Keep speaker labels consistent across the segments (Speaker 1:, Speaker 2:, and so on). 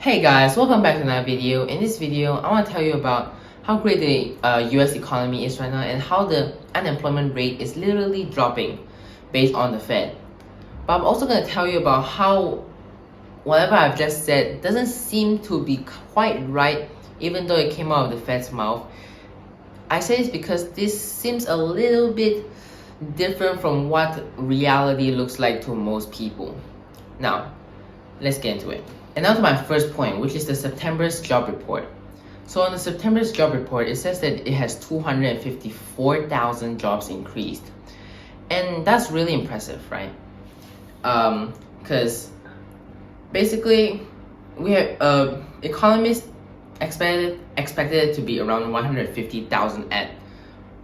Speaker 1: Hey guys, welcome back to another video. In this video, I want to tell you about how great the US economy is right now and how the unemployment rate is literally dropping based on the Fed. But I'm also going to tell you about how whatever I've just said doesn't seem to be quite right even though it came out of the Fed's mouth. I say this because this seems a little bit different from what reality looks like to most people. Now, let's get into it. And now to my first point, which is the September's job report. So on the September's job report, it says that it has 254,000 jobs increased. And that's really impressive, right? Because basically, we have economists expected it to be around 150,000 at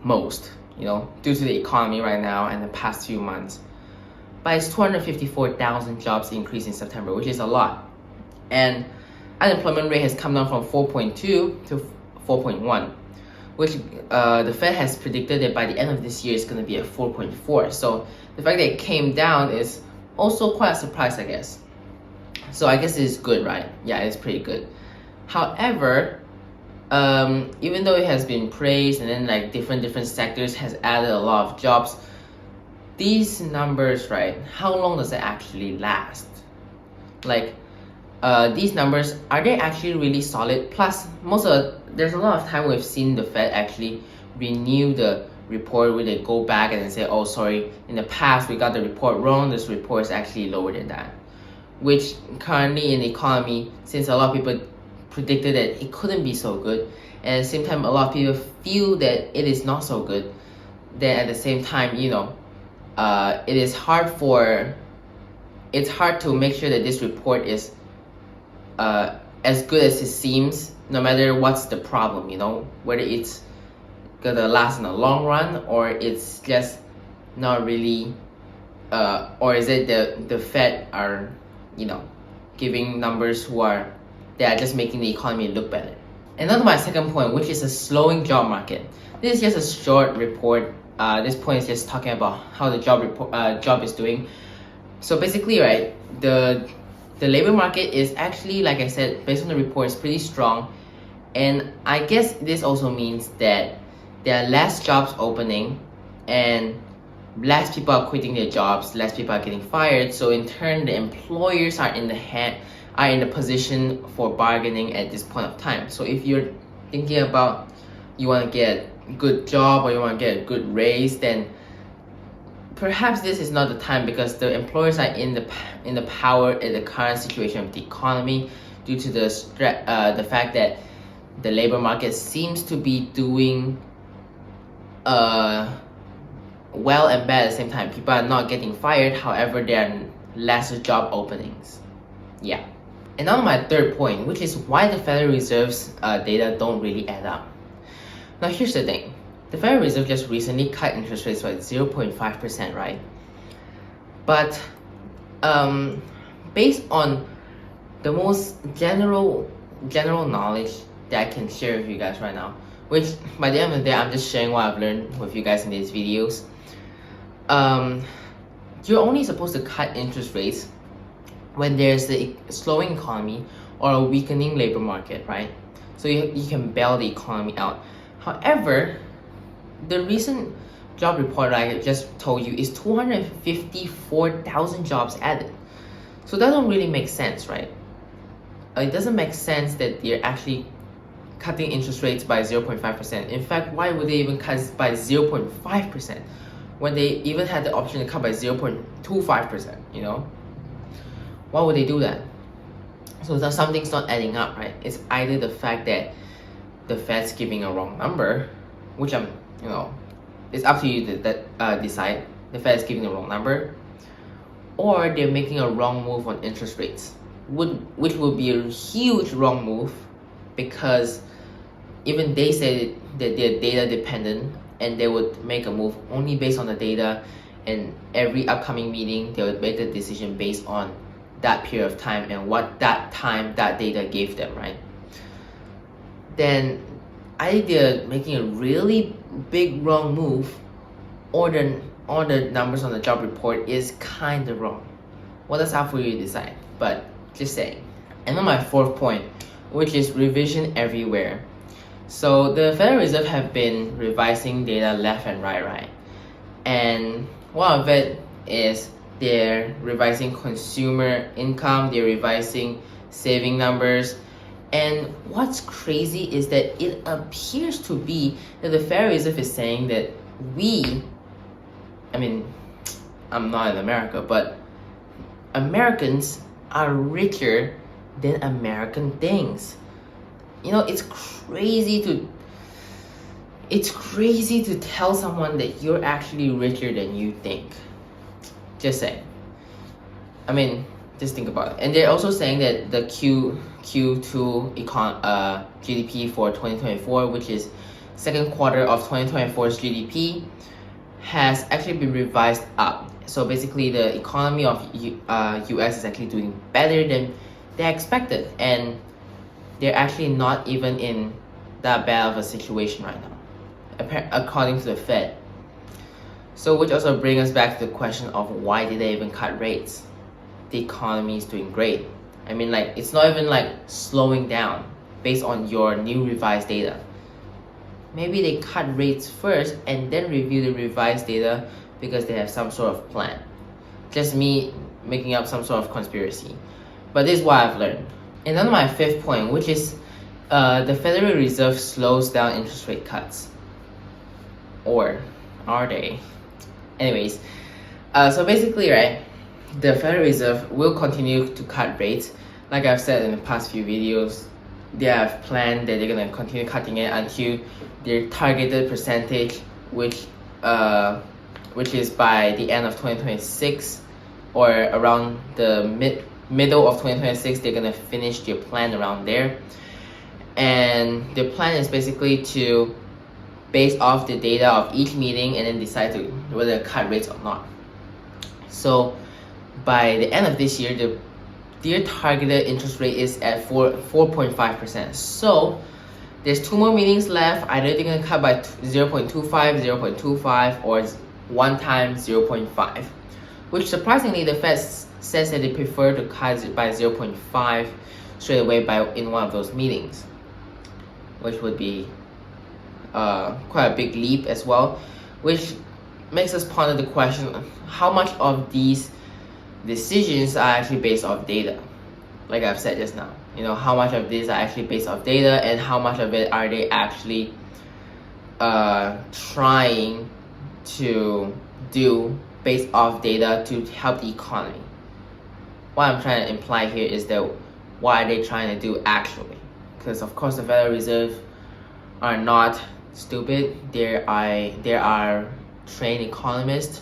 Speaker 1: most, due to the economy right now and the past few months. But it's 254,000 jobs increase in September, which is a lot. And unemployment rate has come down from 4.2 to 4.1, which the Fed has predicted that by the end of this year it's going to be at 4.4. So the fact that it came down is also quite a surprise, I guess. So I guess it's good, right? Yeah, it's pretty good. However, even though it has been praised and then like different sectors has added a lot of jobs, these numbers, right, how long does it actually last? Like, these numbers, are they actually really solid? Plus, there's a lot of time we've seen the Fed actually renew the report where they go back and say, oh, sorry, in the past we got the report wrong, this report is actually lower than that. Which currently in the economy, since a lot of people predicted that it couldn't be so good, and at the same time a lot of people feel that it is not so good, then at the same time, it's hard to make sure that this report is as good as it seems, no matter what's the problem, whether it's gonna last in the long run or it's just not really, or is it the Fed are, giving numbers that are just making the economy look better. And now to my second point, which is a slowing job market. This is just a short report. This point is just talking about how the job is doing. So basically, right, the labor market is actually, like I said, based on the report, is pretty strong. And I guess this also means that there are less jobs opening and less people are quitting their jobs, less people are getting fired. So in turn, the employers are in the position for bargaining at this point of time. So if you're thinking about you want to get a good job or you want to get a good raise, then perhaps this is not the time, because the employers are in the power in the current situation of the economy due to the fact that the labor market seems to be doing well and bad at the same time. People are not getting fired, however there are less job openings. Yeah. And now my third point, which is why the Federal Reserve's data don't really add up. Now here's the thing. The Federal Reserve just recently cut interest rates by 0.5%, right? But based on the most general knowledge that I can share with you guys right now, which by the end of the day, I'm just sharing what I've learned with you guys in these videos. You're only supposed to cut interest rates when there's a slowing economy or a weakening labor market, right? So you can bail the economy out. However, the recent job report I just told you is 254,000 jobs added. So that don't really make sense, right? It doesn't make sense that they're actually cutting interest rates by 0.5%. In fact, why would they even cut by 0.5% when they even had the option to cut by 0.25%, Why would they do that? So something's not adding up, right? It's either the fact that the Fed's giving a wrong number, which it's up to you to decide. The Fed is giving the wrong number, or they're making a wrong move on interest rates, which would be a huge wrong move, because even they say that they're data dependent and they would make a move only based on the data, and every upcoming meeting they would make the decision based on that period of time and what that data gave them, right? Then either they're making a really big wrong move, or the numbers on the job report is kind of wrong. Well, that's up for you to decide, but just saying. And then my fourth point, which is revision everywhere. So the Federal Reserve have been revising data left and right? And one of it is they're revising consumer income, they're revising saving numbers. And what's crazy is that it appears to be that the Federal Reserve is saying that I'm not in America, but Americans are richer than American things. It's crazy to tell someone that you're actually richer than you think. Just saying. Just think about it. And they're also saying that the Q2 GDP for 2024, which is second quarter of 2024's GDP, has actually been revised up. So basically, the economy of U.S. is actually doing better than they expected, and they're actually not even in that bad of a situation right now, according to the Fed. So which also brings us back to the question of why did they even cut rates? The economy is doing great. It's not even slowing down based on your new revised data. Maybe they cut rates first and then review the revised data because they have some sort of plan. Just me making up some sort of conspiracy. But this is what I've learned. And then my fifth point, which is the Federal Reserve slows down interest rate cuts. Or are they? Anyways, so basically, right, the Federal Reserve will continue to cut rates. Like I've said in the past few videos, they have planned that they're going to continue cutting it until their targeted percentage, which is by the end of 2026 or around the middle of 2026, they're going to finish their plan around there. And the plan is basically to base off the data of each meeting and then decide whether to cut rates or not. So by the end of this year, their targeted interest rate is at 4.5%. So there's 2 more meetings left. Either they're going to cut by 0.25, 0.25, or one time 0.5. Which surprisingly, the Fed says that they prefer to cut it by 0.5 straight away in one of those meetings, which would be quite a big leap as well, which makes us ponder the question, how much of these decisions are actually based off data? Like I've said just now, how much of these are actually based off data, and how much of it are they actually trying to do based off data to help the economy? What I'm trying to imply here is that what are they trying to do actually? Because of course the Federal Reserve are not stupid. They are trained economists,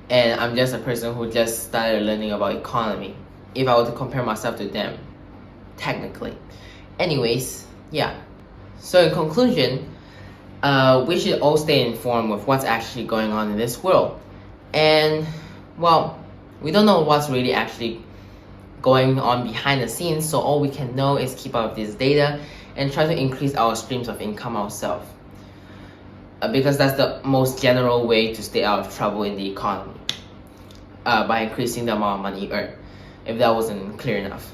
Speaker 1: and I'm just a person who just started learning about economy, if I were to compare myself to them, technically. Anyways, yeah. So in conclusion, we should all stay informed with what's actually going on in this world. And, well, we don't know what's really actually going on behind the scenes, so all we can know is keep up with this data and try to increase our streams of income ourselves. Because that's the most general way to stay out of trouble in the economy, by increasing the amount of money earned, if that wasn't clear enough.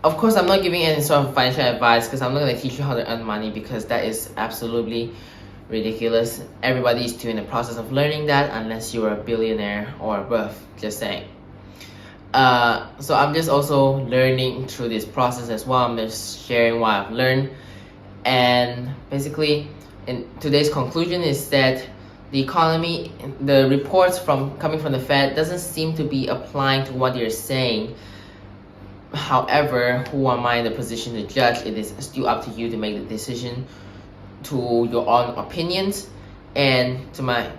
Speaker 1: Of course, I'm not giving any sort of financial advice because I'm not going to teach you how to earn money, because that is absolutely ridiculous. Everybody is still in the process of learning that, unless you're a billionaire or above, just saying. So I'm just also learning through this process as well. I'm just sharing what I've learned. And basically, in today's conclusion is that the economy, the reports coming from the Fed doesn't seem to be applying to what they're saying. However, who am I in the position to judge? It is still up to you to make the decision to your own opinions. And to my,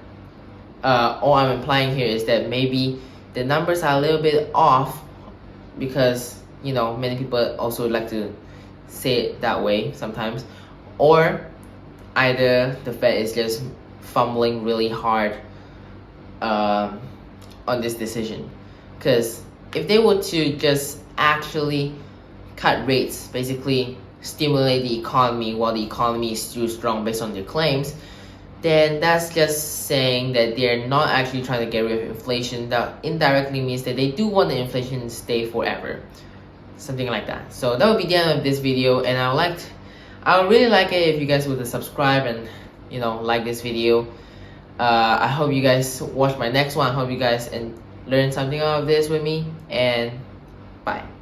Speaker 1: all I'm implying here is that maybe the numbers are a little bit off, because many people also like to say it that way sometimes, or either the Fed is just fumbling really hard on this decision. Because if they were to just actually cut rates, basically stimulate the economy while the economy is still strong based on their claims, then that's just saying that they're not actually trying to get rid of inflation. That indirectly means that they do want the inflation to stay forever, something like that. So that would be the end of this video, and I would really like it if you guys would subscribe and like this video. I hope you guys watch my next one. I hope you guys learn something out of this with me, and bye.